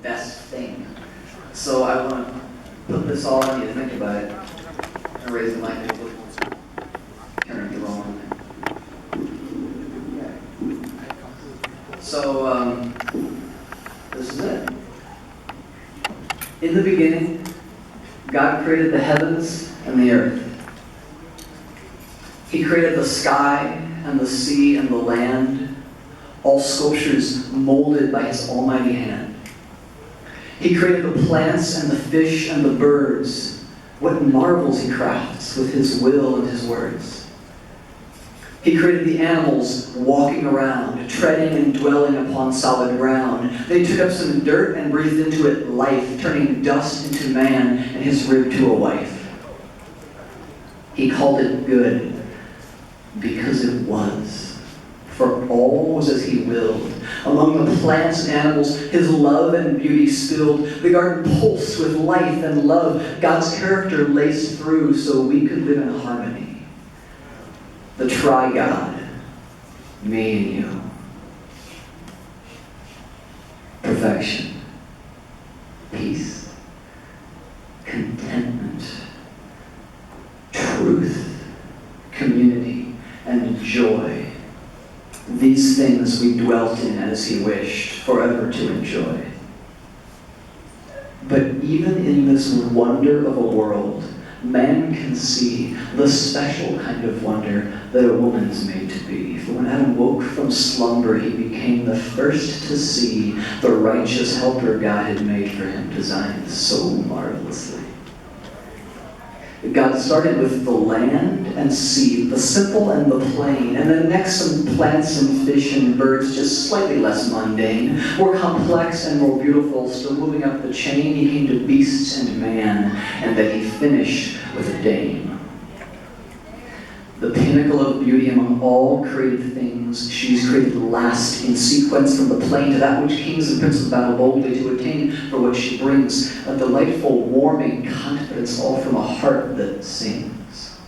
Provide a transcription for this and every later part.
best thing. So I want to put this all on you to think about it. And raise the mic a little. Turn it wrong. So this is it. In the beginning, God created the heavens and the earth. He created the sky and the sea and the land, all sculptures molded by His almighty hand. He created the plants and the fish and the birds. What marvels He crafts with His will and His words. He created the animals walking around, treading and dwelling upon solid ground. They took up some dirt and breathed into it life, turning dust into man and his rib to a wife. He called it good, because it was. For all was as He willed. Among the plants and animals, His love and beauty spilled. The garden pulsed with life and love. God's character laced through so we could live in harmony. The tri-God, me and you. Perfection, peace, contentment, truth, community, and joy. These things we dwelt in as He wished, forever to enjoy. But even in this wonder of a world, man can see the special kind of wonder that a woman's made to be. For when Adam woke from slumber, he became the first to see the righteous helper God had made for him, designed so marvelously. God started with the land and sea, the simple and the plain, and then next some plants and fish and birds, just slightly less mundane, more complex and more beautiful. Still moving up the chain, He came to beasts and man, and then He finished with a dame. The pinnacle of beauty among all created things, she's created last in sequence from the plain to that which kings and princes battle boldly to attain, for what she brings, a delightful, warming confidence, all from a heart that sings.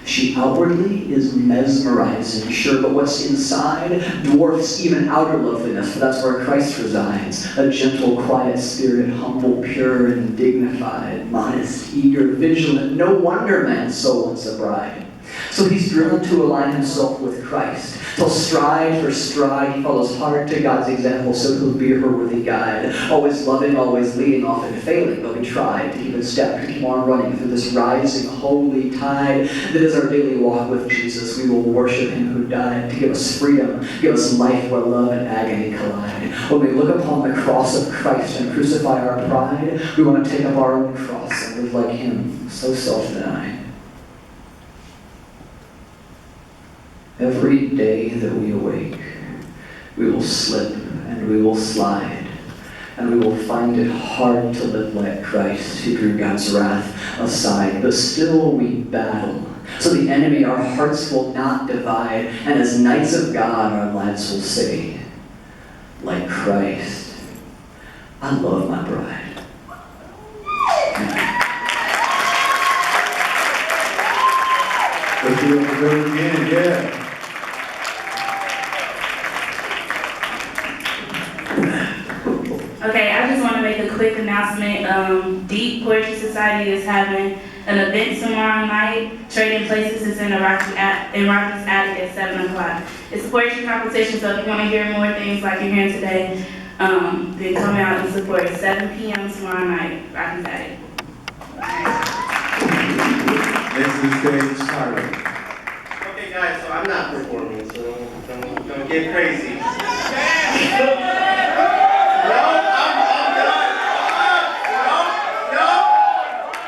She outwardly is mesmerizing, sure, but what's inside dwarfs even outer loveliness, for that's where Christ resides. A gentle, quiet spirit, humble, pure, and dignified, modest, eager, vigilant. No wonder man's soul wants a bride. So he's driven to align himself with Christ. Till stride for stride he follows hard to God's example, so he'll be her worthy guide. Always loving, always leading, often failing, but we tried to keep in step, to keep on running through this rising holy tide that is our daily walk with Jesus. We will worship Him who died to give us freedom, give us life where love and agony collide. When we look upon the cross of Christ and crucify our pride, we want to take up our own cross and live like Him, so self-denying. Every day that we awake, we will slip and we will slide, and we will find it hard to live like Christ who drew God's wrath aside. But still we battle, so the enemy our hearts will not divide, and as knights of God our lives will say, like Christ, I love my bride. Let's do it really again, yeah. Okay, I just want to make a quick announcement. Deep Poetry Society is having an event tomorrow night. Trading Places is in Rocky's Attic at 7 o'clock. It's a poetry competition, so if you want to hear more things like you're hearing today, then come out and support. 7 p.m. tomorrow night, Rocky's Attic. Next to the stage, Tyler. Okay, guys, so I'm not performing, so don't get crazy.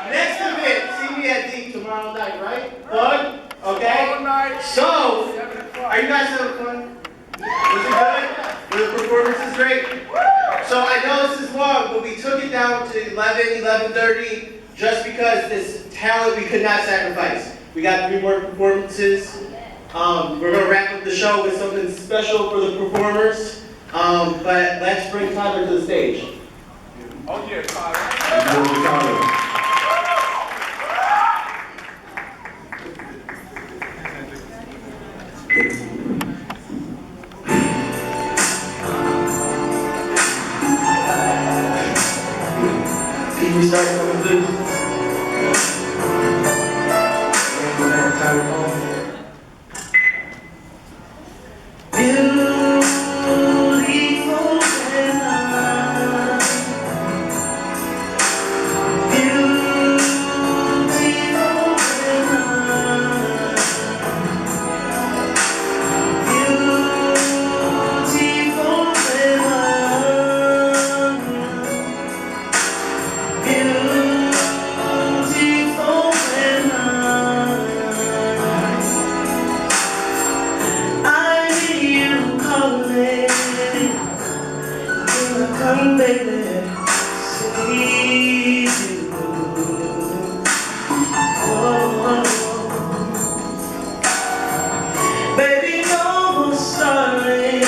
Next event, see me at Deep tomorrow night, right? Fun? Okay? So, are you guys having fun? Was it good? The performance is great? So I know this is long, but we took it down to 11:30, just because this talent we could not sacrifice. We got 3 more performances. We're going to wrap up the show with something special for the performers. But let's bring Tyler to the stage. Oh yeah, Tyler. Can we start coming, please? Beautiful women, beautiful come, baby, see you. Oh, baby, no more sorry.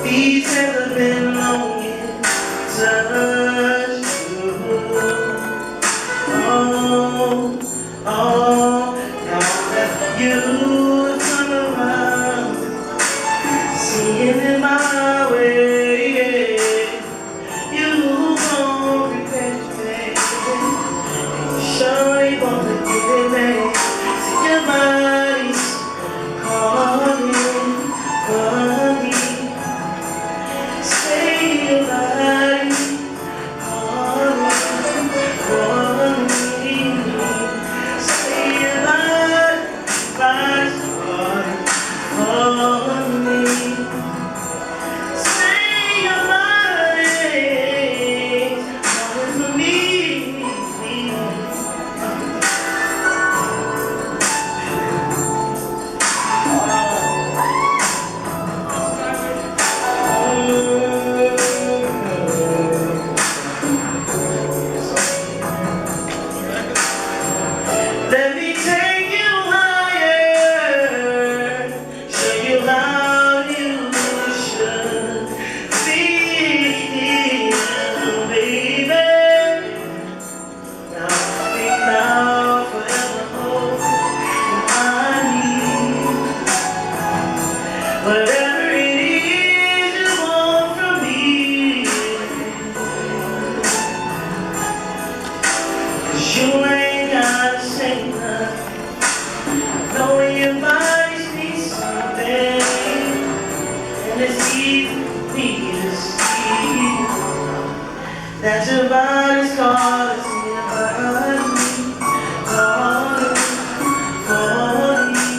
These have been longing to touch you. Oh, now that you come around, seeing in my way, you gon' regret it. Sure you want to get it back. See your body's calling for me. Say your body's calling for me. Say your body's calling for me. Say your body's calling for me. Let me take you higher, show you how you should feel, baby. Now speak now, forever hold I need. Whatever it is you want from me, 'cause you ain't gotta say nothing. Knowing your body's needs something, and it's easy for me to see that your body's calling, see your body calling for me.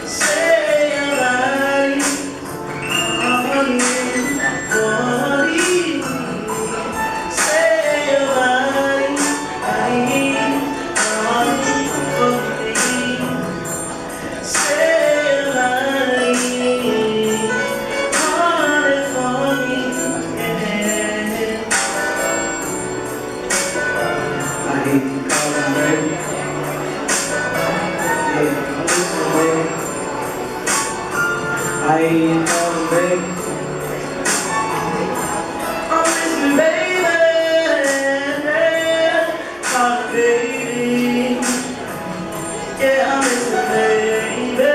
Say your body's calling for me. Say your body's calling for me. Say your body's calling for me. I hate you calling, baby. Yeah, I'm listening, baby. I hate you calling, baby. I'm listening, baby. Call me, baby. Yeah, I'm listening, baby.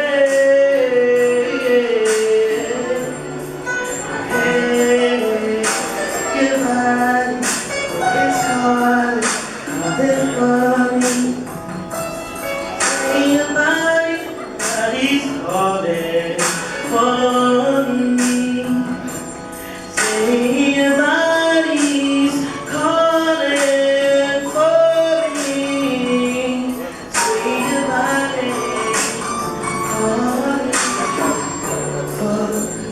Hey, your body is calling for me. Say your body's calling for me. Say your body's calling for me. Say your body's calling for me.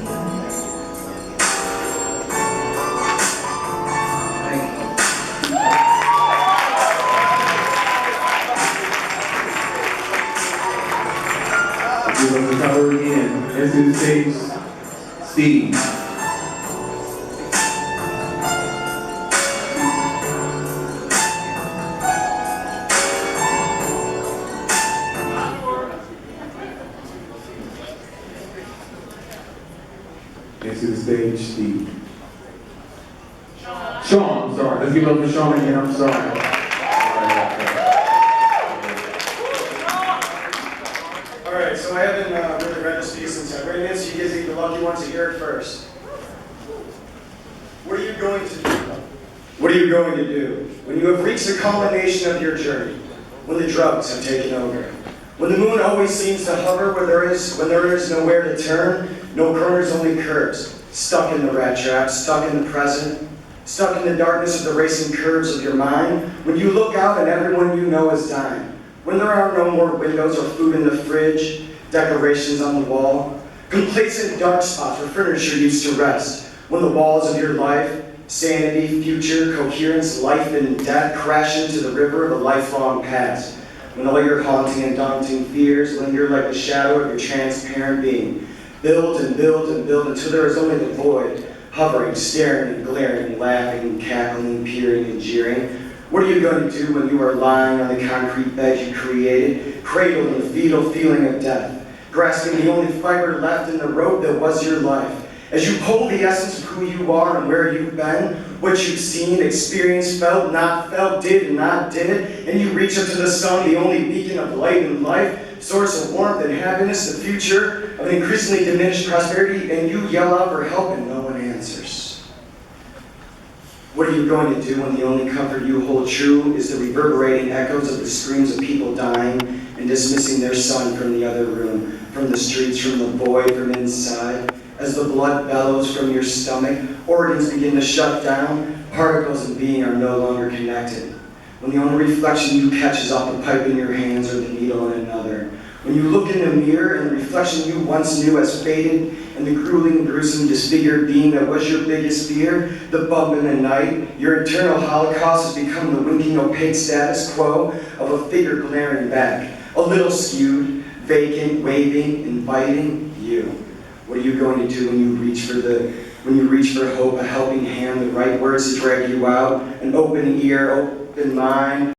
Give up the power again. Let's do the stage. Steve. Next to the stage, Steve. Sean, I'm sorry. Let's give it up for Sean again. I'm sorry. Alright, so I haven't really read this piece since I read it, so you guys are the lucky ones to hear it first. What are you going to do What are you going to do when you have reached the culmination of your journey? When the drugs have taken over? When the moon always seems to hover when there is nowhere to turn, no corners, only curves. Stuck in the rat trap, stuck in the present, stuck in the darkness of the racing curves of your mind. When you look out and everyone you know is dying. When there are no more windows or food in the fridge, decorations on the wall. Complacent dark spots where furniture used to rest. When the walls of your life, sanity, future, coherence, life and death crash into the river of a lifelong past. When all your haunting and daunting fears linger like the shadow of your transparent being. Build and build and build until there is only the void, hovering, staring and glaring, laughing, cackling, peering and jeering. What are you going to do when you are lying on the concrete bed you created, cradled in the fetal feeling of death, grasping the only fiber left in the rope that was your life? As you hold the essence of who you are and where you've been, what you've seen, experienced, felt, not felt, did and not did, and you reach up to the sun, the only beacon of light and life, source of warmth and happiness, the future of an increasingly diminished prosperity, and you yell out for help and no one answers. What are you going to do when the only comfort you hold true is the reverberating echoes of the screams of people dying and dismissing their son from the other room, from the streets, from the void, from inside? As the blood bellows from your stomach, organs begin to shut down, particles of being are no longer connected. When the only reflection you catch is off the pipe in your hands or the needle in another. When you look in the mirror and the reflection you once knew has faded, and the grueling, gruesome, disfigured being that was your biggest fear, the bump in the night, your internal holocaust has become the winking, opaque status quo of a figure glaring back, a little skewed, vacant, waving, inviting you. What are you going to do when you reach for hope, a helping hand, the right words to drag you out, an open ear, open mind,